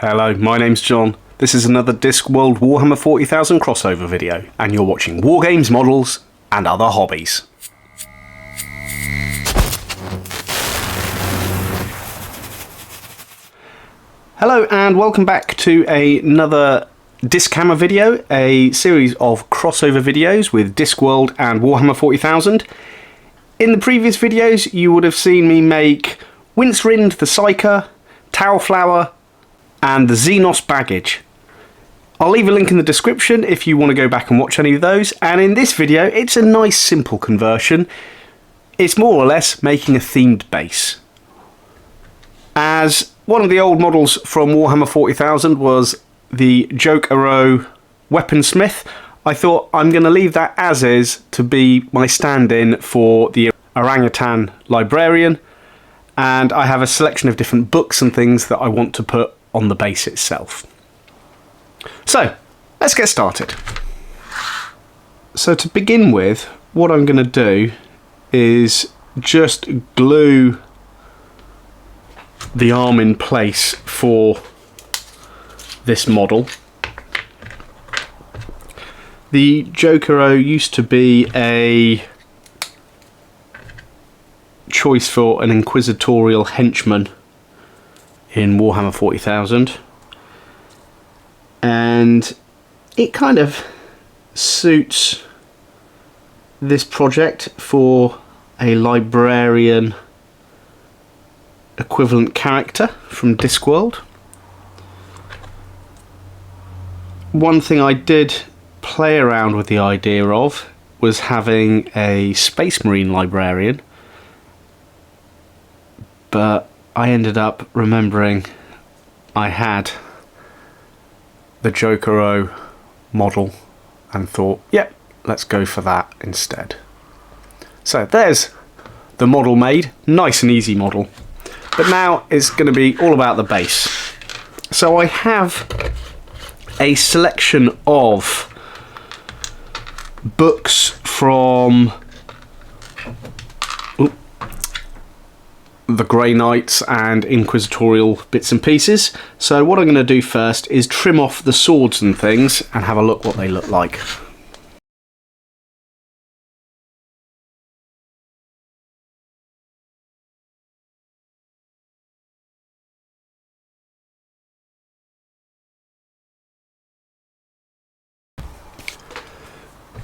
Hello, my name's John. This is another Discworld Warhammer 40,000 crossover video, and you're watching Wargames, Models, and Other Hobbies. Hello, and welcome back to another Dischammer video, a series of crossover videos with Discworld and Warhammer 40,000. In the previous videos, you would have seen me make Winsrind the Psyker, Tailflower, and the Xenos baggage. I'll leave a link in the description if you want to go back and watch any of those, and in this video it's a nice simple conversion. It's more or less making a themed base. As one of the old models from Warhammer 40,000 was the Jokaro Weaponsmith, I thought I'm going to leave that as is to be my stand-in for the Orangutan Librarian, and I have a selection of different books and things that I want to put on the base itself. So, let's get started. So to begin with, what I'm going to do is just glue the arm in place for this model. The Jokaro used to be a choice for an inquisitorial henchman in Warhammer 40,000, and it kind of suits this project for a librarian equivalent character from Discworld. One thing I did play around with the idea of was having a Space Marine librarian, but I ended up remembering I had the Jokaro model and thought, yep, let's go for that instead. So there's the model made, nice and easy model. But now it's going to be all about the base. So I have a selection of books from the Grey Knights and inquisitorial bits and pieces. So what I'm going to do first is trim off the swords and things and have a look what they look like.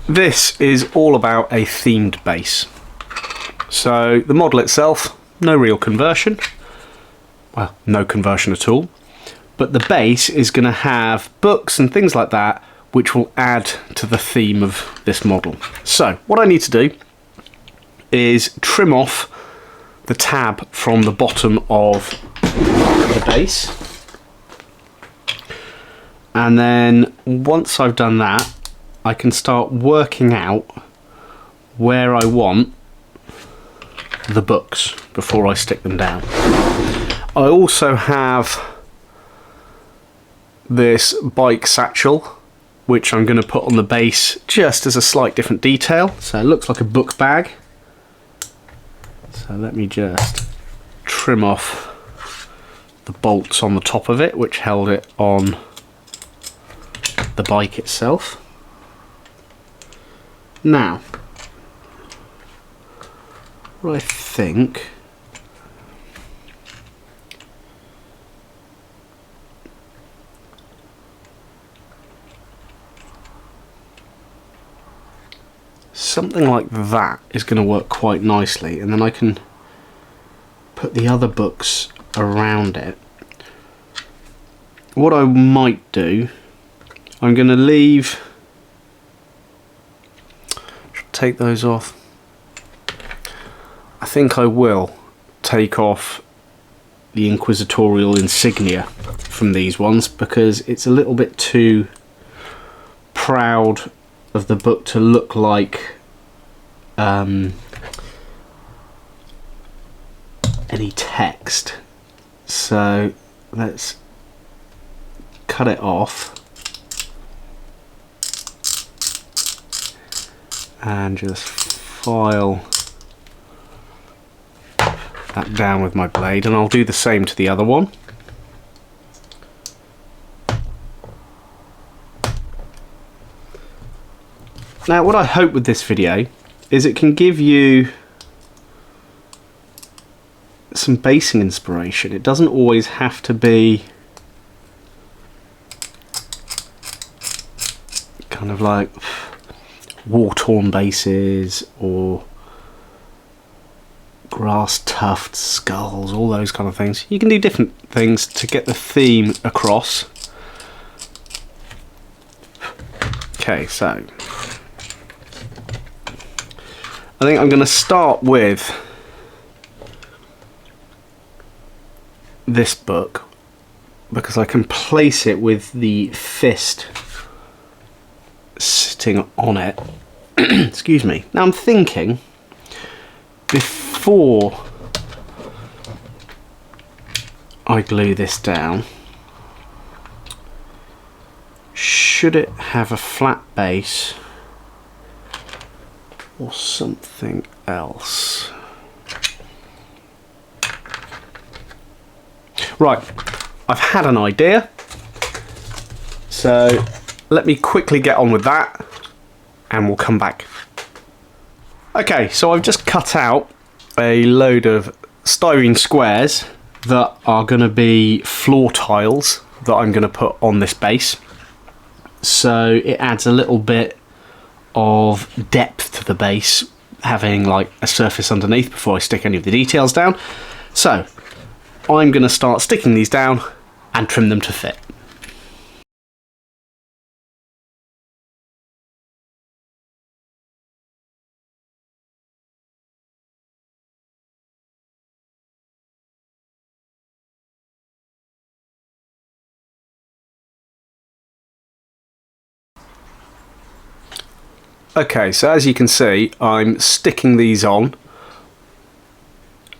This is all about a themed base. So the model itself, no real conversion, well, no conversion at all, but the base is going to have books and things like that which will add to the theme of this model. So what I need to do is trim off the tab from the bottom of the base, and then once I've done that I can start working out where I want the books before I stick them down. I also have this bike satchel which I'm going to put on the base just as a slight different detail. So it looks like a book bag. So let me just trim off the bolts on the top of it which held it on the bike itself. Now, what I think something like that is going to work quite nicely, and then I can put the other books around it. What I might do, I'm going to leave, take those off. I think I will take off the inquisitorial insignia from these ones because it's a little bit too proud of the book to look like any text. So let's cut it off and just file that down with my blade, and I'll do the same to the other one. Now what I hope with this video is it can give you some basing inspiration. It doesn't always have to be kind of like war-torn bases or grass tufts, skulls, all those kind of things. You can do different things to get the theme across. Okay, so I think I'm going to start with this book because I can place it with the fist sitting on it. Excuse me. Now I'm thinking, before I glue this down, should it have a flat base or something else? Right, I've had an idea, so let me quickly get on with that and we'll come back. Okay, so I've just cut out a load of styrene squares that are going to be floor tiles that I'm going to put on this base. So it adds a little bit of depth to the base, having like a surface underneath before I stick any of the details down. So I'm going to start sticking these down and trim them to fit. Okay, so as you can see, I'm sticking these on,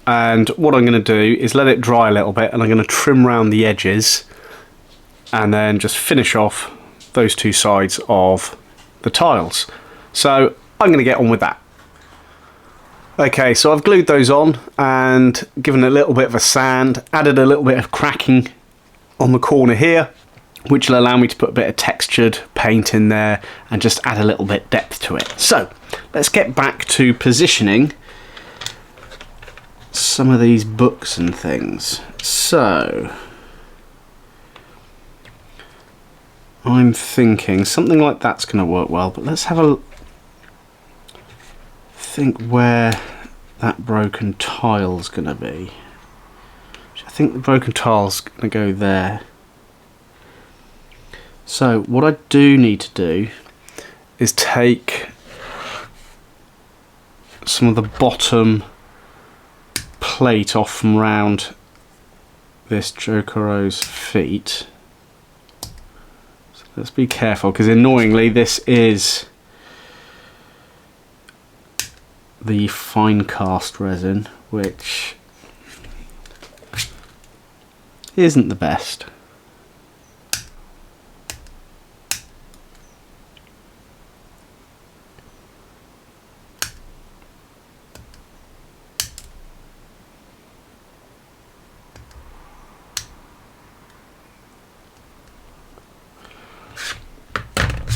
and what I'm going to do is let it dry a little bit, and I'm going to trim around the edges and then just finish off those two sides of the tiles. So I'm going to get on with that. Okay, so I've glued those on and given it a little bit of a sand, added a little bit of cracking on the corner here, which will allow me to put a bit of textured paint in there and just add a little bit depth to it. So let's get back to positioning some of these books and things. So I'm thinking something like that's going to work well, but let's have a think where that broken tile's going to be. I think the broken tile's going to go there. So what I do need to do is take some of the bottom plate off from round this Jokaro's feet. So let's be careful, because annoyingly this is the fine cast resin, which isn't the best.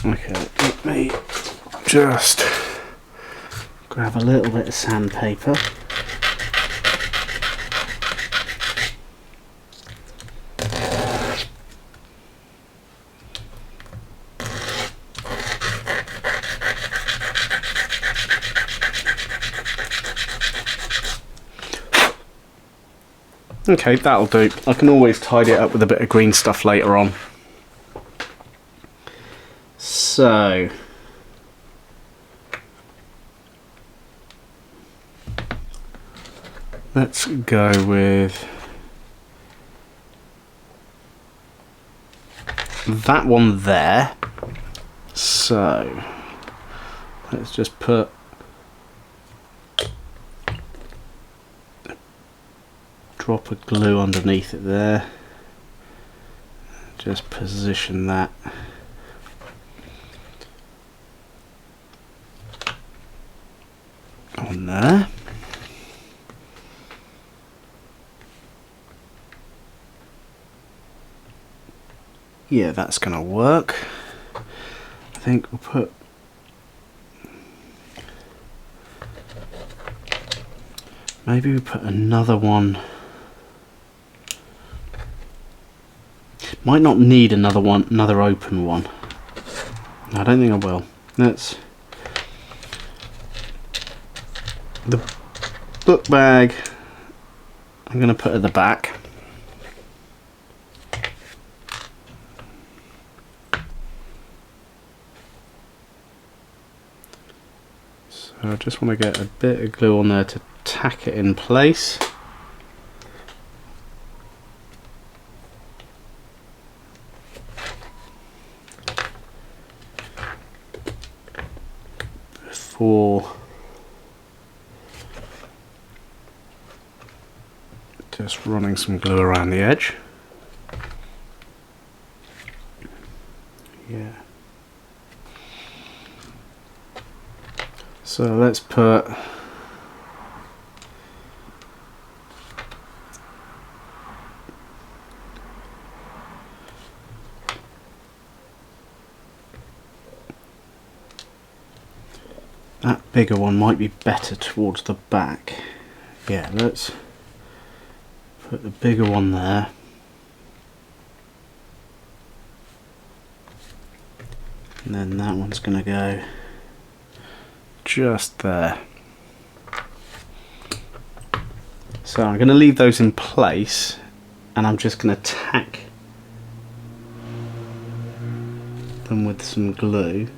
Okay, let me just grab a little bit of sandpaper. Okay, that'll do. I can always tidy it up with a bit of green stuff later on. So let's go with that one there. So let's just put a drop of glue underneath it there. Just position that on there. Yeah, that's gonna work. I think we'll put Maybe we put another one. Might not need another one, another open one. I don't think I will. Let's. The book bag I'm going to put at the back. So I just want to get a bit of glue on there to tack it in place. Before just running some glue around the edge. Yeah. So let's put that bigger one might be better towards the back. Yeah, let's put the bigger one there. And then that one's going to go just there. So I'm going to leave those in place, and I'm just going to tack them with some glue.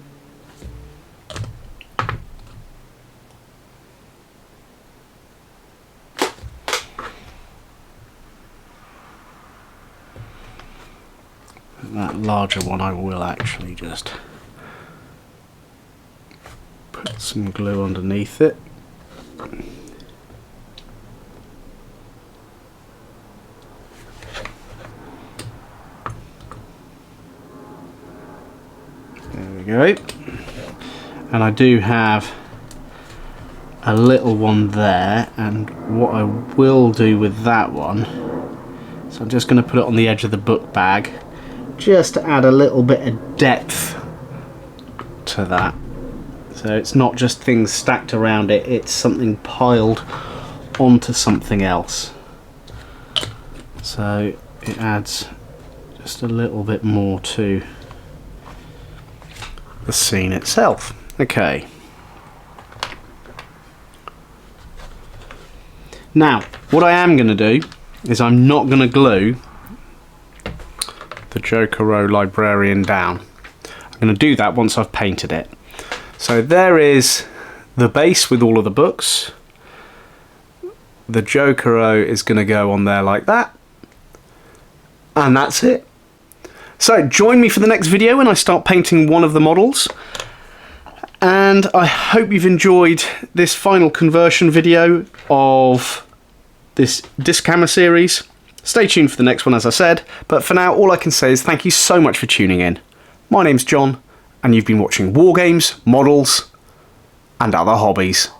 That larger one I will actually just put some glue underneath it. There we go. And I do have a little one there, and what I will do with that one, so I'm just going to put it on the edge of the book bag, just to add a little bit of depth to that. So it's not just things stacked around it, it's something piled onto something else. So it adds just a little bit more to the scene itself. Okay. Now, what I am going to do is I'm not going to glue the Jokaro Librarian down. I'm going to do that once I've painted it. So there is the base with all of the books. The Jokaro is going to go on there like that. And that's it. So join me for the next video when I start painting one of the models. And I hope you've enjoyed this final conversion video of this Dischammer series. Stay tuned for the next one, as I said, but for now all I can say is thank you so much for tuning in. My name's John, and you've been watching War Games, Models, and Other Hobbies.